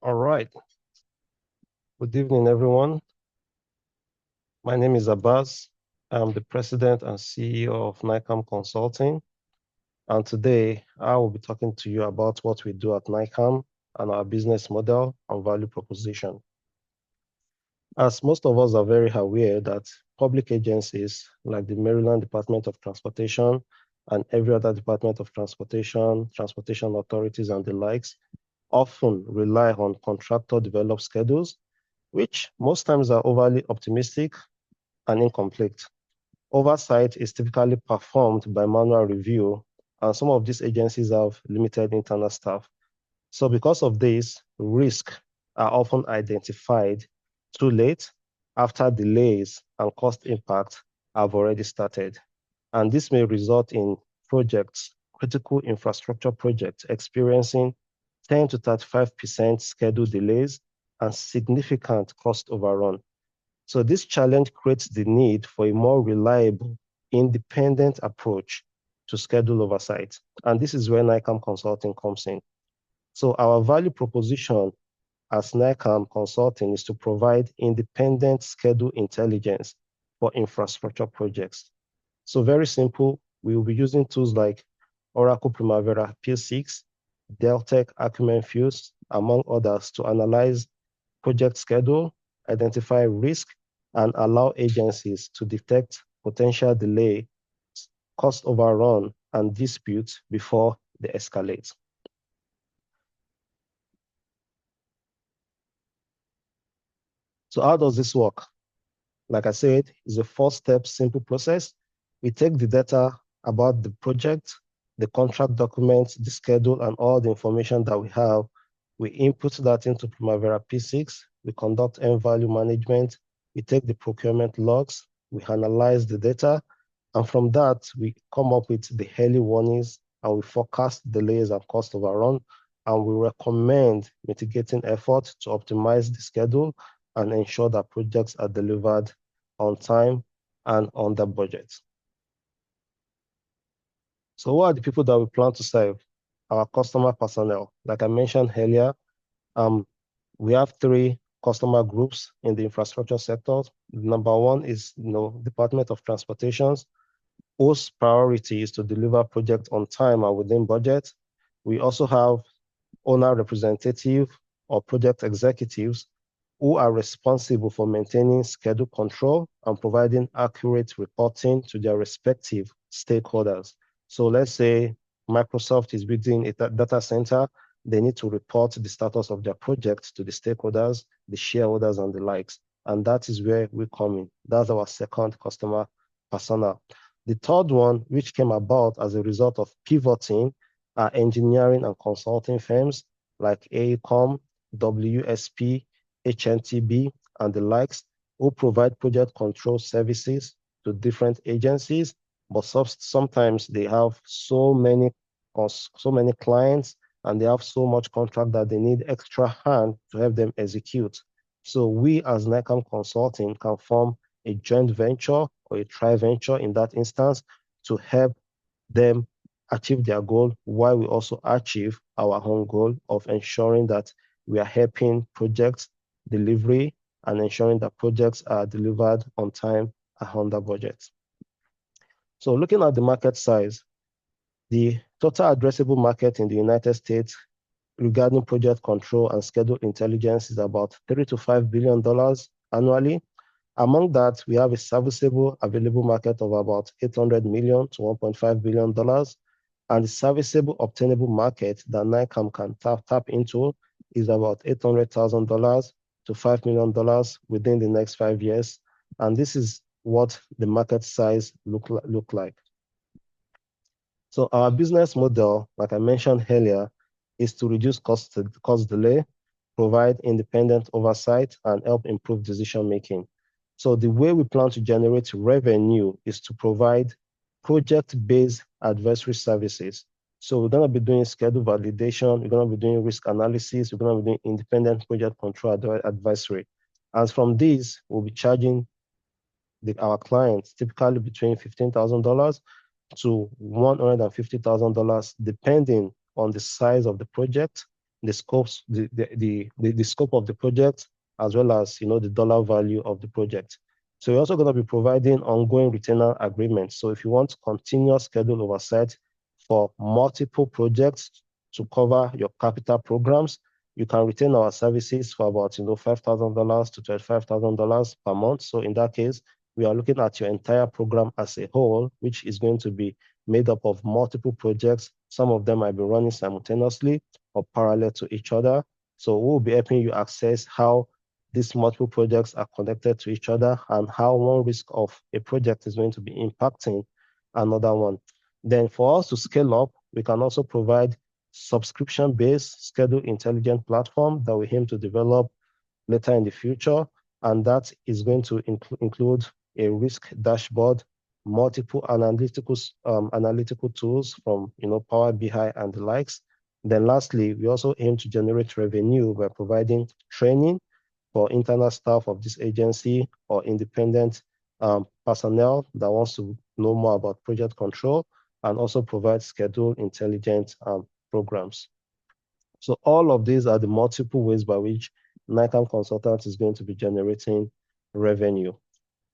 All right. Good evening, everyone. My name is Abbas. I'm the president and CEO of Nicam Consulting. And today I will be talking to you about what we do at Nicam and our business model and value proposition. As most of us are very aware that public agencies like the Maryland Department of Transportation and every other Department of Transportation, transportation authorities and the likes often rely on contractor developed schedules, which most times are overly optimistic and incomplete. Oversight is typically performed by manual review, and some of these agencies have limited internal staff. So because of this, risks are often identified too late after delays and cost impact have already started. And this may result in projects, critical infrastructure projects, experiencing 10 to 35% schedule delays and significant cost overrun. So this challenge creates the need for a more reliable, independent approach to schedule oversight. And this is where Nicam Consulting comes in. So our value proposition as Nicam Consulting is to provide independent schedule intelligence for infrastructure projects. So very simple, we will be using tools like Oracle Primavera P6, Deltek Acumen Fuse, among others, to analyze project schedule, identify risk, and allow agencies to detect potential delay, cost overrun, and disputes before they escalate. So how does this work? Like I said, it's a four-step simple process. We take the data about the project, the contract documents, the schedule, and all the information that we have. We input that into Primavera P6. We conduct end value management. We take the procurement logs. We analyze the data. And from that, we come up with the early warnings and we forecast delays and cost overrun. And we recommend mitigating efforts to optimize the schedule and ensure that projects are delivered on time and under budget. So who are the people that we plan to serve? Our customer personnel. Like I mentioned earlier, we have three customer groups in the infrastructure sector. Number one is Department of Transportation, whose priority is to deliver projects on time and within budget. We also have owner representative or project executives who are responsible for maintaining schedule control and providing accurate reporting to their respective stakeholders. So let's say Microsoft is building a data center, they need to report the status of their project to the stakeholders, the shareholders, and the likes. And that is where we come in. That's our second customer persona. The third one, which came about as a result of pivoting, are engineering and consulting firms like AECOM, WSP, HNTB, and the likes, who provide project control services to different agencies, but sometimes they have so many clients and they have so much contract that they need extra hand to help them execute. So we as Nicam Consulting can form a joint venture or a tri-venture in that instance to help them achieve their goal while we also achieve our own goal of ensuring that we are helping projects delivery and ensuring that projects are delivered on time and under budget. So looking at the market size, the total addressable market in the United States regarding project control and schedule intelligence is about $3 to $5 billion annually. Among that, we have a serviceable available market of about $800 million to $1.5 billion. And the serviceable obtainable market that Nicam can tap into is about $800,000 to $5 million within the next 5 years. And this is what the market size look like. So our business model, like I mentioned earlier, is to reduce cost delay, provide independent oversight, and help improve decision making. So the way we plan to generate revenue is to provide project-based advisory services. So we're going to be doing schedule validation, we're going to be doing risk analysis, we're going to be doing independent project control advisory. And from these, we'll be charging our clients typically between $15,000 to $150,000, depending on the size of the project the scopes, the scope of the project, as well as the dollar value of the project. So we're also going to be providing ongoing retainer agreements. So if you want continuous schedule oversight for multiple projects to cover your capital programs, you can retain our services for about $5,000 to $25,000 per month. So in that case, we are looking at your entire program as a whole, which is going to be made up of multiple projects. Some of them might be running simultaneously or parallel to each other. So we'll be helping you access how these multiple projects are connected to each other and how one risk of a project is going to be impacting another one. Then for us to scale up, we can also provide subscription-based schedule intelligent platform that we aim to develop later in the future. And that is going to include a risk dashboard, multiple analytical tools from Power BI and the likes. Then lastly, we also aim to generate revenue by providing training for internal staff of this agency or independent personnel that wants to know more about project control, and also provide schedule intelligent programs. So all of these are the multiple ways by which Nicam Consultants is going to be generating revenue.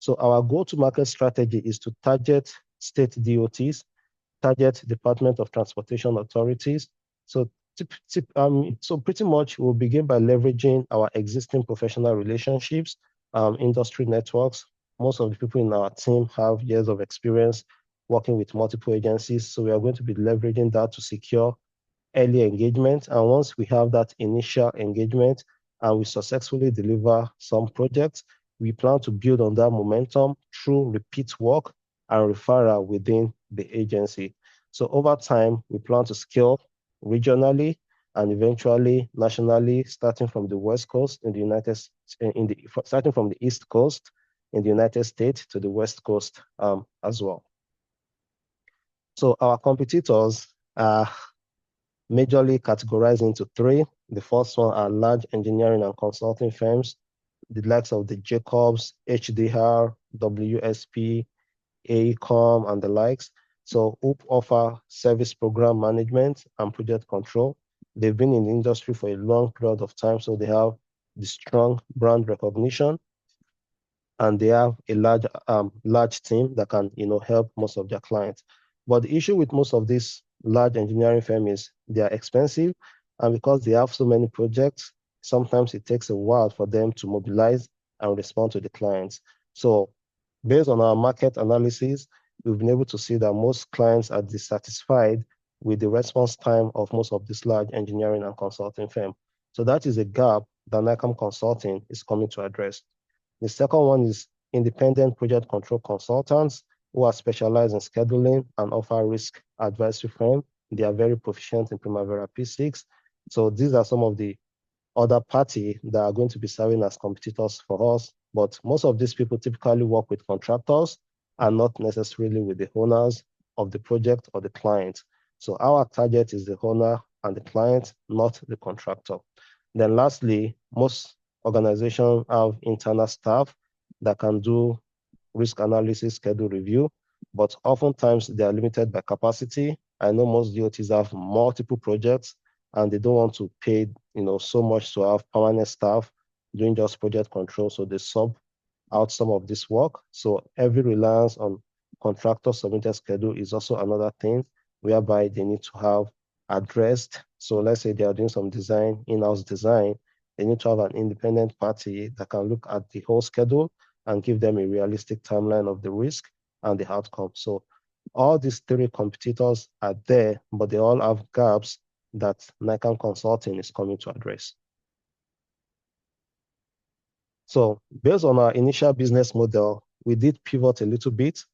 So our go-to-market strategy is to target state DOTs, target Department of Transportation authorities. So pretty much we'll begin by leveraging our existing professional relationships, industry networks. Most of the people in our team have years of experience working with multiple agencies. So we are going to be leveraging that to secure early engagement. And once we have that initial engagement and we successfully deliver some projects, we plan to build on that momentum through repeat work and referral within the agency. So over time, we plan to scale regionally and eventually nationally, starting from the West Coast in the starting from the East Coast in the United States to the West Coast as well. So our competitors are majorly categorized into three. The first one are large engineering and consulting firms, the likes of the Jacobs, HDR, WSP, AECOM, and the likes. So who offer service program management and project control. They've been in the industry for a long period of time, so they have the strong brand recognition, and they have a large team that can help most of their clients. But the issue with most of these large engineering firms is they are expensive, and because they have so many projects, sometimes it takes a while for them to mobilize and respond to the clients. So based on our market analysis, we've been able to see that most clients are dissatisfied with the response time of most of these large engineering and consulting firms. So that is a gap that Nicam Consulting is coming to address. The second one is independent project control consultants who are specialized in scheduling and offer risk advisory firm. They are very proficient in Primavera P6. So these are some of the other parties that are going to be serving as competitors for us. But most of these people typically work with contractors and not necessarily with the owners of the project or the client. So our target is the owner and the client, not the contractor. Then lastly, most organizations have internal staff that can do risk analysis, schedule review, but oftentimes they are limited by capacity. I know most DOTs have multiple projects and they don't want to pay so much to have permanent staff doing just project control, so they sub out some of this work. So every reliance on contractor submitted schedule is also another thing whereby they need to have addressed. So let's say they are doing some design, in-house design, they need to have an independent party that can look at the whole schedule and give them a realistic timeline of the risk and the outcome. So all these three competitors are there, but they all have gaps that Nicam Consulting is coming to address. So based on our initial business model, we did pivot a little bit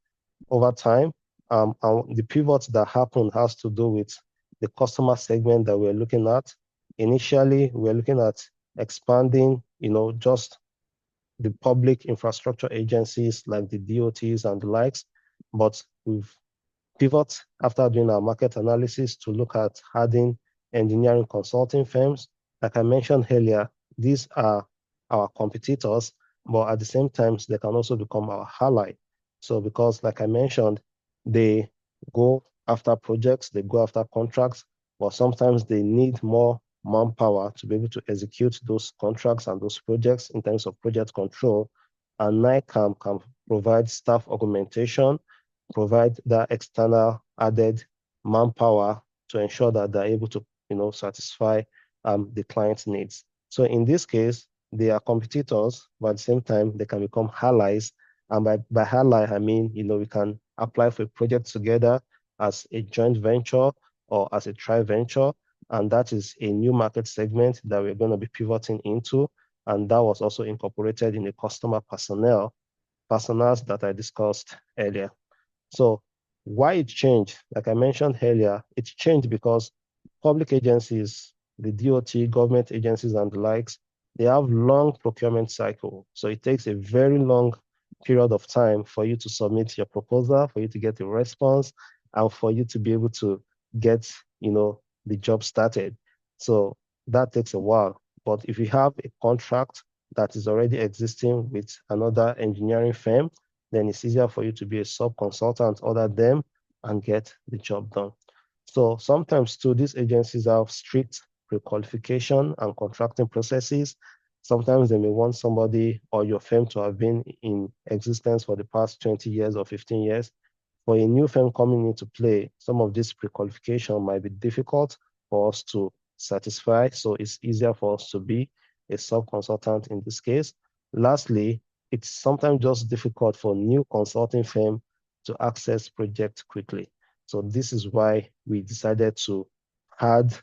over time. And the pivot that happened has to do with the customer segment that we're looking at. Initially, we're looking at expanding, just the public infrastructure agencies like the DOTs and the likes, but we've pivoted after doing our market analysis to look at adding engineering consulting firms. Like I mentioned earlier, these are our competitors, but at the same time, they can also become our ally. So because like I mentioned, they go after projects, they go after contracts, but sometimes they need more manpower to be able to execute those contracts and those projects in terms of project control. And Nicam can provide staff augmentation, provide that external added manpower to ensure that they're able to, satisfy the client's needs. So in this case, they are competitors, but at the same time, they can become allies. And by ally, I mean, we can apply for a project together as a joint venture or as a tri-venture. And that is a new market segment that we're going to be pivoting into. And that was also incorporated in the customer personas that I discussed earlier. So why it changed? Like I mentioned earlier, it changed because public agencies, the DOT, government agencies and the likes, they have long procurement cycle. So it takes a very long period of time for you to submit your proposal, for you to get a response, and for you to be able to get, the job started. So that takes a while. But if you have a contract that is already existing with another engineering firm, then it's easier for you to be a sub-consultant, order them, and get the job done. So sometimes too, these agencies have strict pre-qualification and contracting processes. Sometimes they may want somebody or your firm to have been in existence for the past 20 years or 15 years. For a new firm coming into play, some of this pre-qualification might be difficult for us to satisfy. So it's easier for us to be a sub-consultant in this case. Lastly, it's sometimes just difficult for new consulting firm to access projects quickly. So this is why we decided to add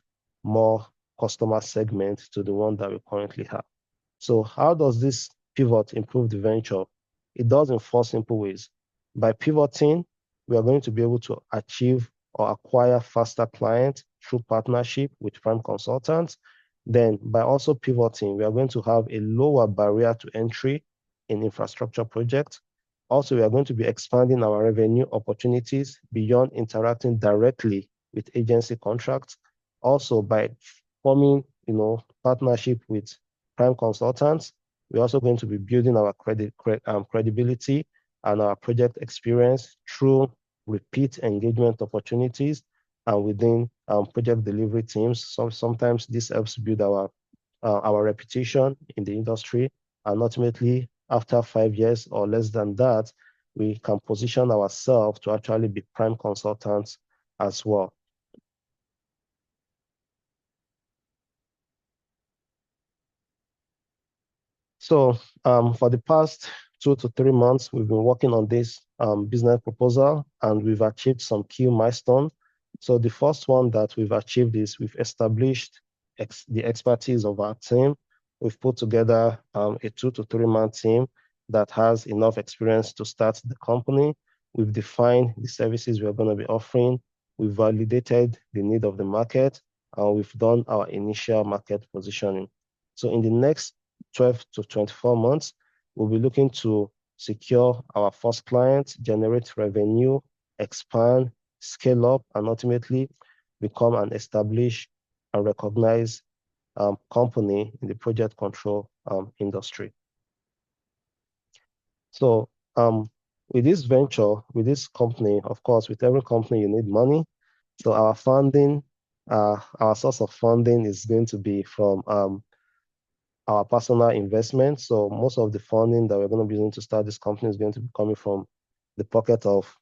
more customer segments to the one that we currently have. So how does this pivot improve the venture? It does in four simple ways. By pivoting, we are going to be able to achieve or acquire faster clients through partnership with prime consultants. Then by also pivoting, we are going to have a lower barrier to entry in infrastructure projects. Also, we are going to be expanding our revenue opportunities beyond interacting directly with agency contracts. Also, by forming, partnership with prime consultants, we're also going to be building our credibility and our project experience through repeat engagement opportunities and within project delivery teams. So sometimes this helps build our reputation in the industry, and ultimately, after 5 years or less than that, we can position ourselves to actually be prime consultants as well. So for the past 2 to 3 months, we've been working on this business proposal, and we've achieved some key milestones. So the first one that we've achieved is we've established the expertise of our team. We've put together a 2 to 3 man team that has enough experience to start the company. We've defined the services we're going to be offering. We've validated the need of the market, and we've done our initial market positioning. So in the next 12 to 24 months, we'll be looking to secure our first client, generate revenue, expand, scale up, and ultimately become an established and recognized company in the project control industry. So with this venture, with this company, of course, with every company, you need money. So our funding, our source of funding is going to be from our personal investment. So most of the funding that we're going to be using to start this company is going to be coming from the pocket of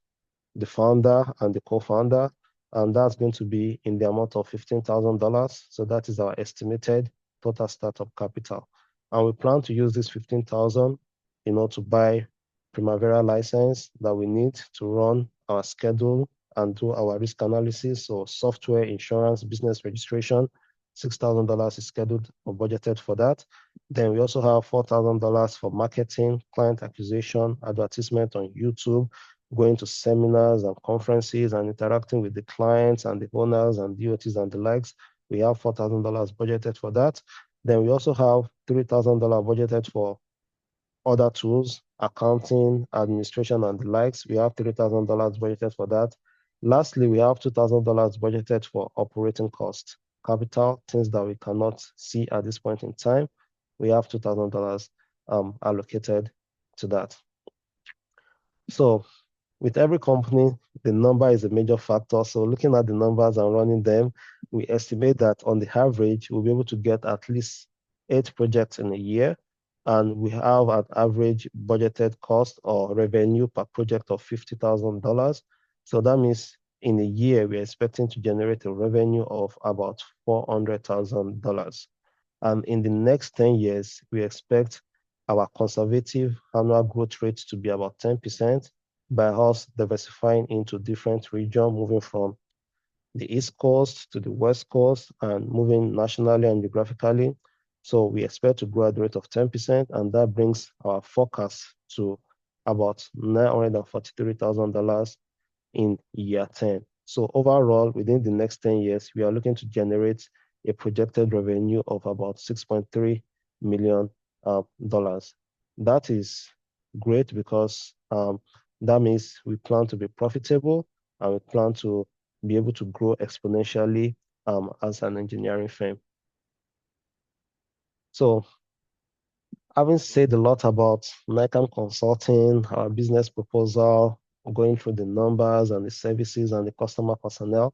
the founder and the co-founder, and that's going to be in the amount of $15,000. So that is our estimated total startup capital. And we plan to use this 15,000, to buy Primavera license that we need to run our schedule and do our risk analysis. So software, insurance, business registration, $6,000 is scheduled or budgeted for that. Then we also have $4,000 for marketing, client acquisition, advertisement on YouTube, going to seminars and conferences and interacting with the clients and the owners and DOTs and the likes. We have $4,000 budgeted for that. Then we also have $3,000 budgeted for other tools, accounting, administration, and the likes. We have $3,000 budgeted for that. Lastly, we have $2,000 budgeted for operating costs, capital, things that we cannot see at this point in time. We have $2,000 allocated to that. So with every company, the number is a major factor. So looking at the numbers and running them, we estimate that on the average, we'll be able to get at least 8 projects in a year, and we have an average budgeted cost or revenue per project of $50,000. So that means in a year, we're expecting to generate a revenue of about $400,000. And in the next 10 years, we expect our conservative annual growth rate to be about 10% by us diversifying into different regions, moving from the East Coast to the West Coast and moving nationally and geographically. So we expect to grow at the rate of 10%, and that brings our forecast to about $943,000 in year 10. So overall, within the next 10 years, we are looking to generate a projected revenue of about $6.3 million. That is great because that means we plan to be profitable and we plan to be able to grow exponentially as an engineering firm. So having said a lot about Nicam Consulting, our business proposal, going through the numbers and the services and the customer personnel,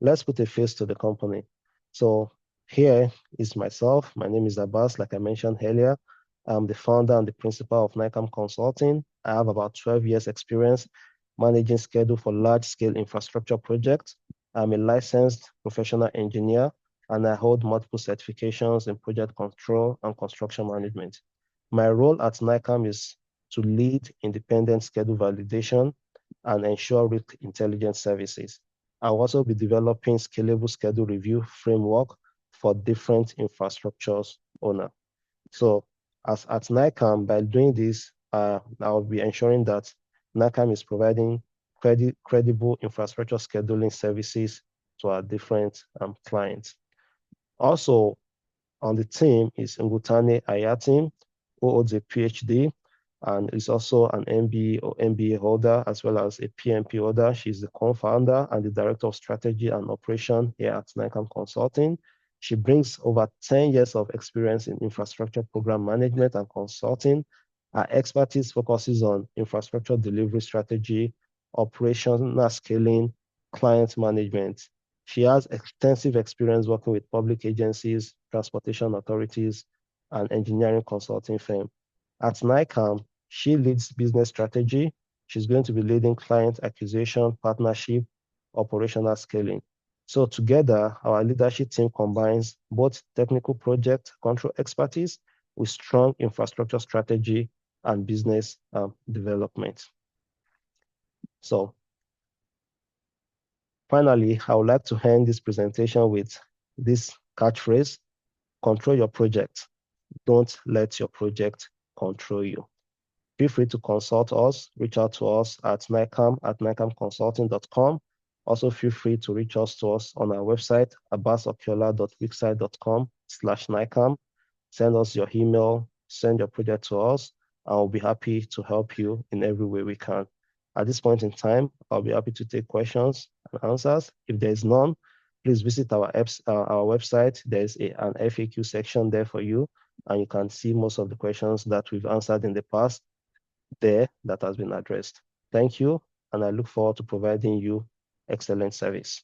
let's put a face to the company. So here is myself. My name is Abbas, like I mentioned earlier. I'm the founder and the principal of Nicam Consulting. I have about 12 years experience managing schedule for large-scale infrastructure projects. I'm a licensed professional engineer, and I hold multiple certifications in project control and construction management. My role at Nicam is to lead independent schedule validation and ensure risk intelligence services. I'll also be developing scalable schedule review framework for different infrastructures owner. So as at Nicam, by doing this, I'll be ensuring that Nicam is providing credible infrastructure scheduling services to our different clients. Also on the team is Ngutane Ayatim, who holds a PhD and is also an MBA or MBA holder, as well as a PMP holder. She's the co-founder and the director of strategy and operation here at Nicam Consulting. She brings over 10 years of experience in infrastructure program management and consulting. Her expertise focuses on infrastructure delivery strategy, operational scaling, client management. She has extensive experience working with public agencies, transportation authorities, and engineering consulting firm. At Nicam, she leads business strategy. She's going to be leading client acquisition, partnership, operational scaling. So together, our leadership team combines both technical project control expertise with strong infrastructure strategy and business development. So finally, I would like to end this presentation with this catchphrase: control your project. Don't let your project control you. Feel free to consult us, reach out to us at nicam@nicamconsulting.com. Also, feel free to reach out to us on our website, abbasokiola.wixsite.com/Nicam. Send us your email, send your project to us, and we'll be happy to help you in every way we can. At this point in time, I'll be happy to take questions and answers. If there is none, please visit our website. There's an FAQ section there for you, and you can see most of the questions that we've answered in the past there that has been addressed. Thank you, and I look forward to providing you excellent service.